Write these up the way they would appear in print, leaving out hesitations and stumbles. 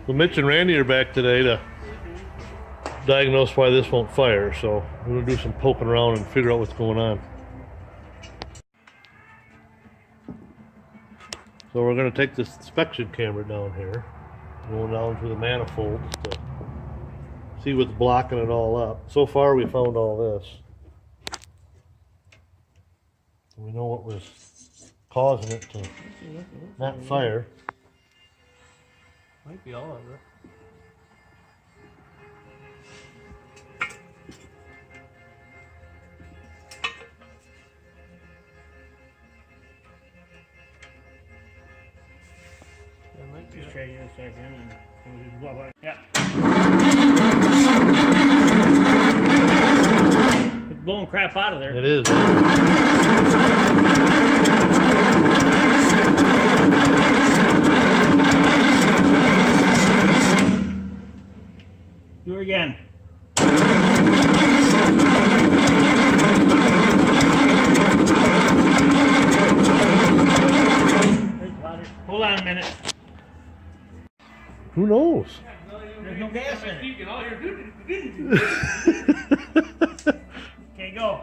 So Mitch and Randy are back today to diagnose why this won't fire. So we're going to do some poking around and figure out what's going on. So we're going to take this inspection camera down here, going down through the manifolds to see what's blocking it all up. So far we found all this. We know what was causing it to not fire. Might be all of it. Just try it a second and we'll just blah, blah. Yeah. It's blowing crap out of there. It is. Do it again. Hold on a minute. Who knows? There's no gas in it. Okay, go.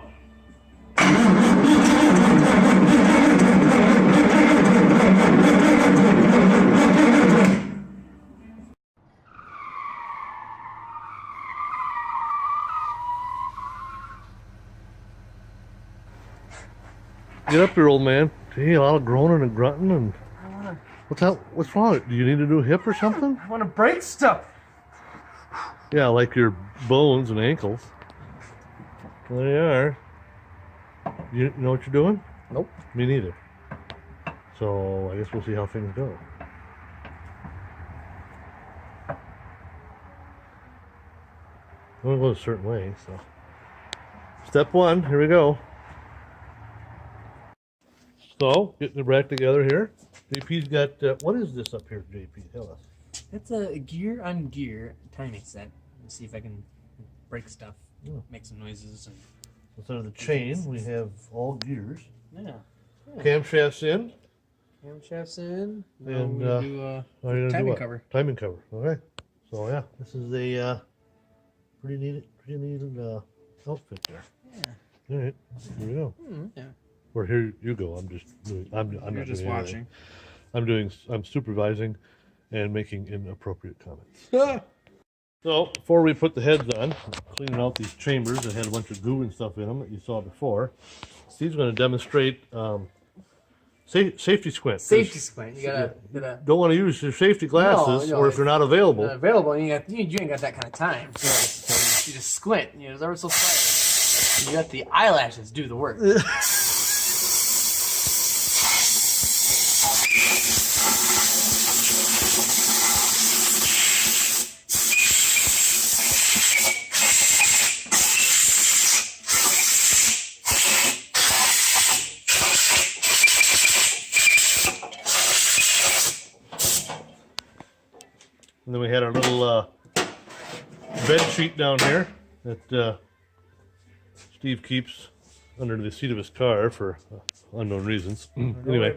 Get up here, old man. Gee, a lot of groaning and grunting and what's wrong? Do you need to do a hip or something? I want to break stuff. Yeah, like your bones and ankles. There you are. You know what you're doing? Nope. Me neither. So I guess we'll see how things go. I'm gonna go a certain way, so. Step one, here we go. So, getting the bracket together here. JP's got, what is this up here, JP? Tell us. It's a gear on gear timing set. Let's see if I can break stuff, make some noises. And instead of the chain, we have all gears. Yeah. Camshafts in. Camshafts in. And we do timing cover. Timing cover. Okay. So yeah, this is a pretty neat outfit there. Yeah. All right. Here we go. Yeah. Or here you go. I'm You're just watching. I'm supervising and making inappropriate comments. So before we put the heads on, cleaning out these chambers that had a bunch of goo and stuff in them that you saw before. Steve's going to demonstrate safety squint. Safety squint. You gotta don't want to use your safety glasses, or if they're not available. Not available, and you ain't got that kind of time. So you just squint. You know, it's ever so slight. You got the eyelashes do the work. And then we had our little bed sheet down here that Steve keeps under the seat of his car for unknown reasons. Anyway,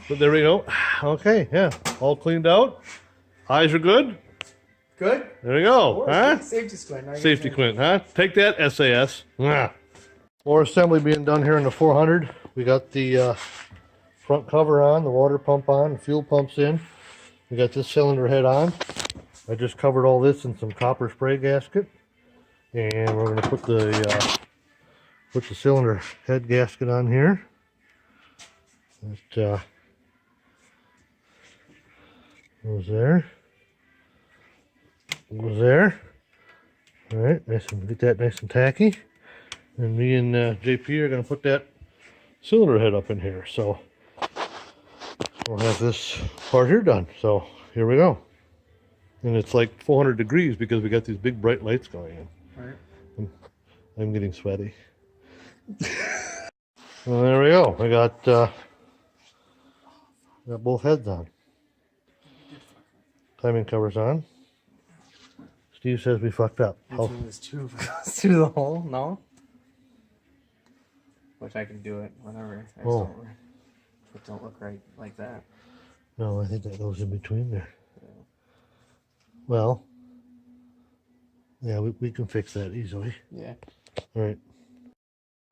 but there we go. Okay, yeah, all cleaned out. Eyes are good. Good. There we go. Huh? Safety squint. Safety squint, huh? Take that, SAS. More assembly being done here in the 400. We got the front cover on, the water pump on, the fuel pump's in. We got this cylinder head on. I just covered all this in some copper spray gasket, and we're going to put the cylinder head gasket on here. It goes there. Goes there. All right, nice and get that nice and tacky. And me and JP are going to put that cylinder head up in here. So we'll have this part here done. So here we go. And it's like 400 degrees because we got these big bright lights going in. Right. I'm getting sweaty. Well, there we go. I got both heads on. Timing covers on. Steve says we fucked up. This tube goes through the hole. No. Which I can do it whenever. It don't look right like that. No, I think that goes in between there. Well, yeah, we can fix that easily. Yeah. All right.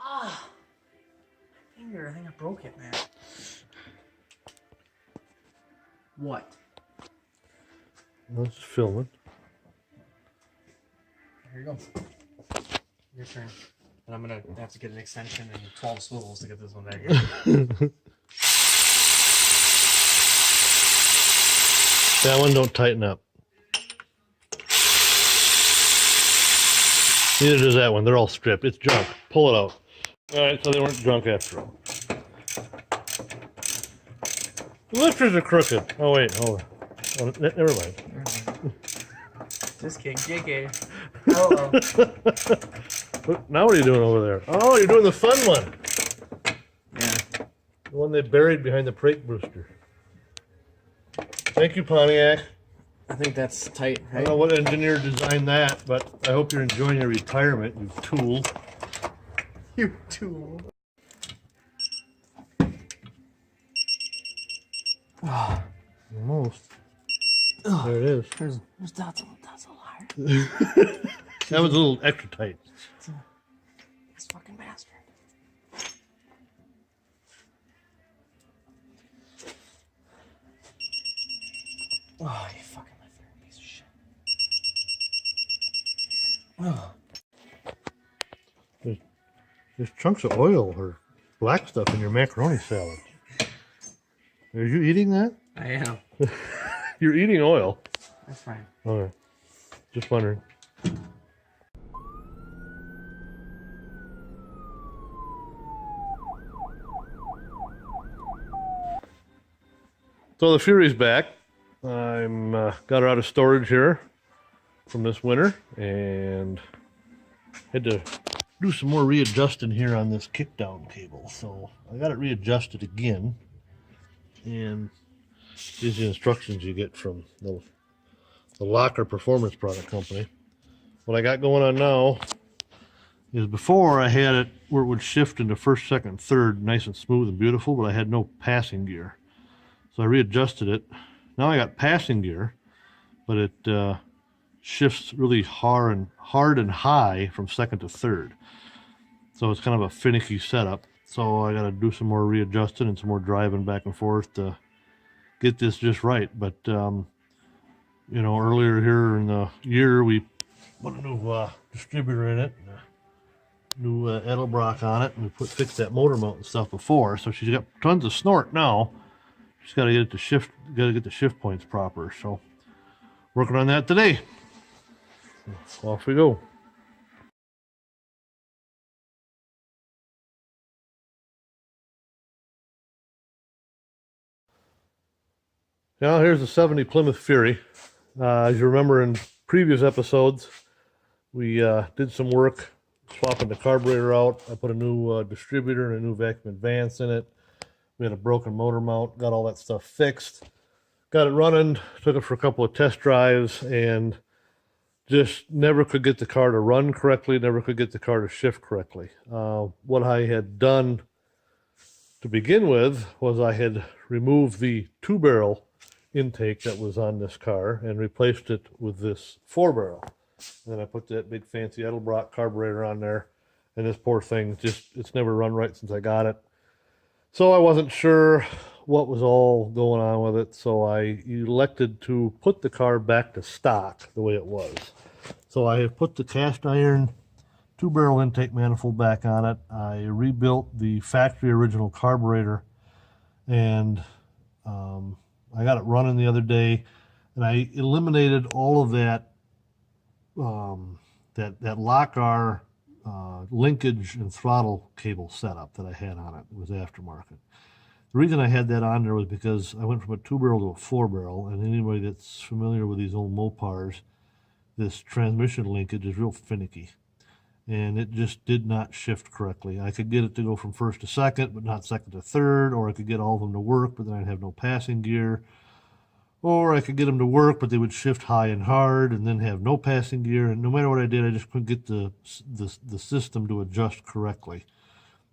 Ah, finger. I think I broke it, man. What? Let's film it. Here you go. Your turn. And I'm gonna have to get an extension and 12 swivels to get this one back here. That one don't tighten up. Neither does that one. They're all stripped. It's junk. Pull it out. All right, so they weren't junk after all. The lifters are crooked. Oh, wait, hold on. Oh, never mind. Just kidding, JK. Hello. Now what are you doing over there? Oh, you're doing the fun one. Yeah. The one they buried behind the brake booster. Thank you, Pontiac. I think that's tight, I right? don't know what engineer designed that, but I hope you're enjoying your retirement, you tool. You tool. Oh, Almost. There it is. there's that's a liar. That was a little extra tight. This fucking bastard. Oh, you fucking lifter, piece of shit. Oh. There's chunks of oil or black stuff in your macaroni salad. Are you eating that? I am. You're eating oil. That's fine. Okay. Just wondering. So the Fury's back. I'm got her out of storage here from this winter and had to do some more readjusting here on this kickdown cable. So I got it readjusted again, and these are the instructions you get from the Locker Performance Product Company. What I got going on now is before I had it where it would shift into first, second, third, nice and smooth and beautiful, but I had no passing gear. So I readjusted it. Now I got passing gear, but it shifts really hard and high from second to third. So it's kind of a finicky setup. So I got to do some more readjusting and some more driving back and forth to get this just right. But you know, earlier here in the year, we put a new distributor in it, and a new Edelbrock on it, and we fixed that motor mount and stuff before. So she's got tons of snort now. She's got to get it to shift. Got to get the shift points proper. So working on that today. Off we go. Now here's the 70 Plymouth Fury. As you remember in previous episodes, we did some work swapping the carburetor out. I put a new distributor and a new vacuum advance in it. We had a broken motor mount, got all that stuff fixed. Got it running, took it for a couple of test drives, and just never could get the car to run correctly, never could get the car to shift correctly. What I had done to begin with was I had removed the 2-barrel intake that was on this car and replaced it with this 4-barrel. And then I put that big fancy Edelbrock carburetor on there, and this poor thing it's never run right since I got it. So I wasn't sure what was all going on with it, so I elected to put the car back to stock the way it was. So I have put the cast iron 2-barrel intake manifold back on it. I rebuilt the factory original carburetor, and I got it running the other day, and I eliminated all of that that lock-R linkage and throttle cable setup that I had on it. It was aftermarket. The reason I had that on there was because I went from a 2-barrel to a 4-barrel, and anybody that's familiar with these old Mopars, this transmission linkage is real finicky, and it just did not shift correctly. I could get it to go from first to second, but not second to third, or I could get all of them to work, but then I'd have no passing gear. Or I could get them to work, but they would shift high and hard and then have no passing gear. And no matter what I did, I just couldn't get the system to adjust correctly.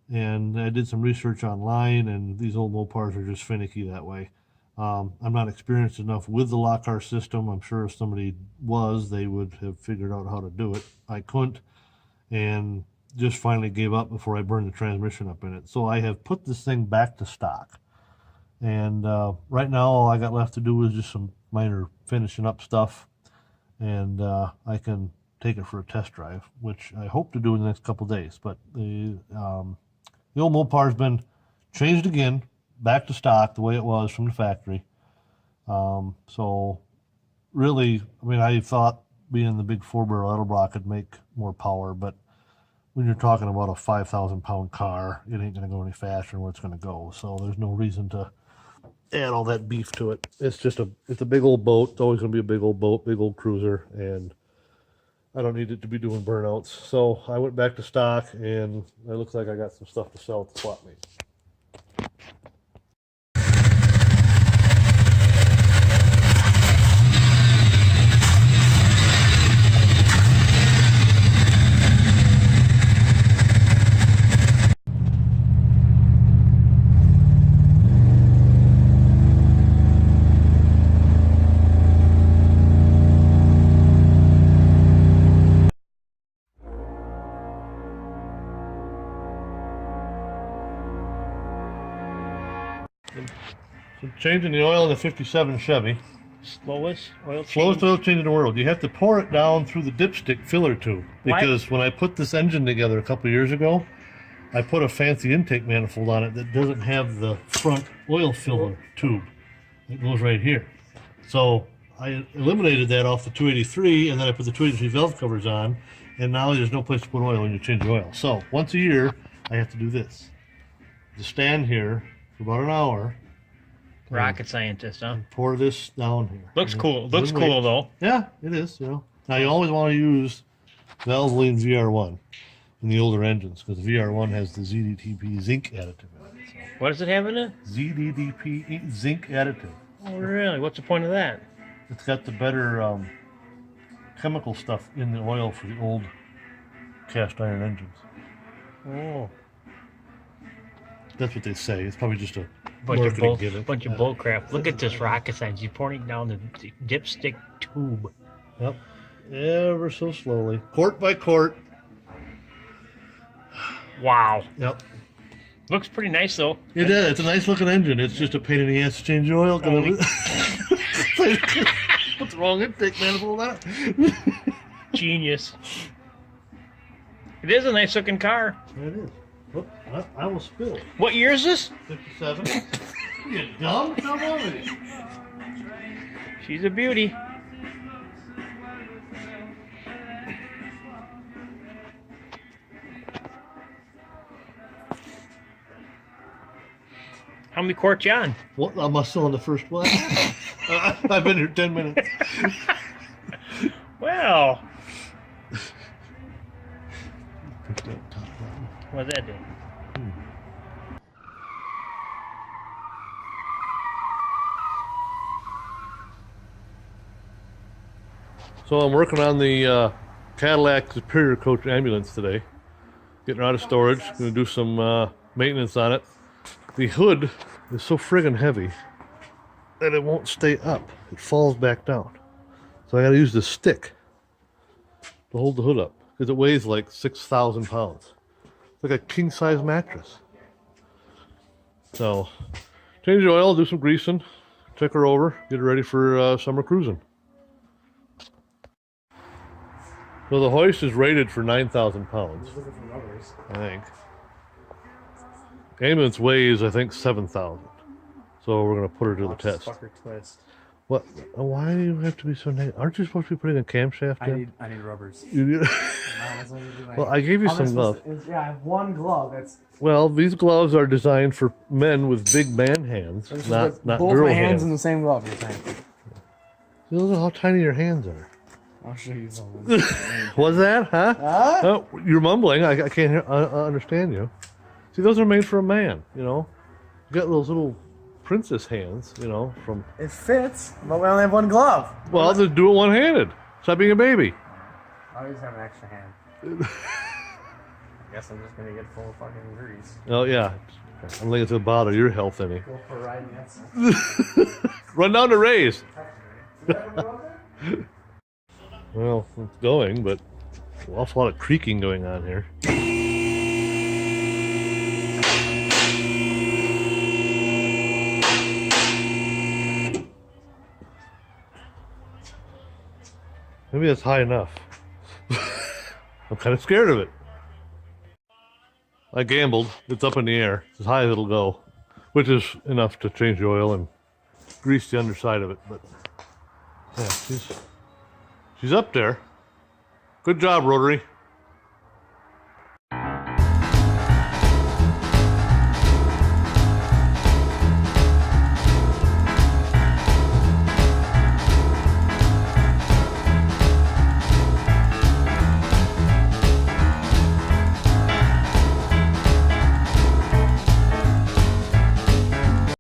And I did some research online, and these old Mopars are just finicky that way. I'm not experienced enough with the lock car system. I'm sure if somebody was, they would have figured out how to do it. I couldn't, and just finally gave up before I burned the transmission up in it. So I have put this thing back to stock. And right now, all I got left to do is just some minor finishing up stuff. And I can take it for a test drive, which I hope to do in the next couple days. But the old Mopar's been changed again, back to stock the way it was from the factory. So really, I mean, I thought being the big 4-barrel Edelbrock could make more power, but when you're talking about a 5,000-pound car, it ain't going to go any faster than where it's going to go. So there's no reason to add all that beef to it. It's a big old boat. It's always going to be a big old boat, big old cruiser, and I don't need it to be doing burnouts. So I went back to stock, and it looks like I got some stuff to sell at the swap meet. So changing the oil in the 57 Chevy. Slowest oil change. Slowest oil change in the world. You have to pour it down through the dipstick filler tube. Because when I put this engine together a couple of years ago, I put a fancy intake manifold on it that doesn't have the front oil filler tube. It goes right here. So I eliminated that off the 283, and then I put the 283 valve covers on, and now there's no place to put oil when you change the oil. So once a year, I have to do this. Just stand here for about an hour. Rocket scientist, huh? Pour this down here. Looks and cool. Looks cool, though. Yeah, it is. Now you always want to use Valvoline VR1 in the older engines because the VR1 has the ZDTP zinc additive in it. What does it have in it? ZDDP zinc additive. Oh, really? What's the point of that? It's got the better chemical stuff in the oil for the old cast iron engines. Oh. That's what they say. It's probably just a Bunch marketing of bull crap. Look at this rocket science. You're pouring down the dipstick tube. Yep. Ever so slowly. Quart by quart. Wow. Yep. Looks pretty nice, though. It is. It's a nice looking engine. It's just a pain in the ass to change the oil. Put the wrong intake manifold on it. Genius. It is a nice looking car. It is. Whoop, I will spill. What year is this? 57. You dumb? Come on with it. She's a beauty. How many quarts you on? What? I'm still on the first one. I've been here 10 minutes. Well. What's that do? So I'm working on the Cadillac Superior Coach ambulance today. Getting her out of storage. Going to do some maintenance on it. The hood is so friggin' heavy that it won't stay up. It falls back down. So I got to use the stick to hold the hood up because it weighs like 6,000 pounds. It's like a king-size mattress. So change the oil, do some greasing, check her over, get her ready for summer cruising. So the hoist is rated for 9,000 pounds. Looking for rubbers. I think. Ambulance weighs, I think, 7,000. So we're going to put her to the test. Fucker twist. What? Why do you have to be so negative? Aren't you supposed to be putting a camshaft in? I need rubbers. You need... That's what you're doing. Well, I gave you some gloves. Yeah, I have one glove. That's Well, these gloves are designed for men with big man hands, not both girl my hands. hands in the same glove. You're saying? Look at how tiny your hands are. I'll show you something. What's that, huh? Huh? Oh, you're mumbling. I can't understand you. See, those are made for a man, you know. You got those little princess hands, you know, from... It fits, but we only have one glove. Well, just do it one-handed. Stop being a baby. I always have an extra hand. I guess I'm just gonna get full of fucking grease. Oh, yeah. I don't think it's gonna bother your health any. Go for a ride in that. Run down to Ray's. Well, it's going, but an awful lot of creaking going on here. Maybe that's high enough. I'm kind of scared of it. I gambled. It's up in the air. It's as high as it'll go, which is enough to change the oil and grease the underside of it. But yeah, she's up there. Good job, Rotary.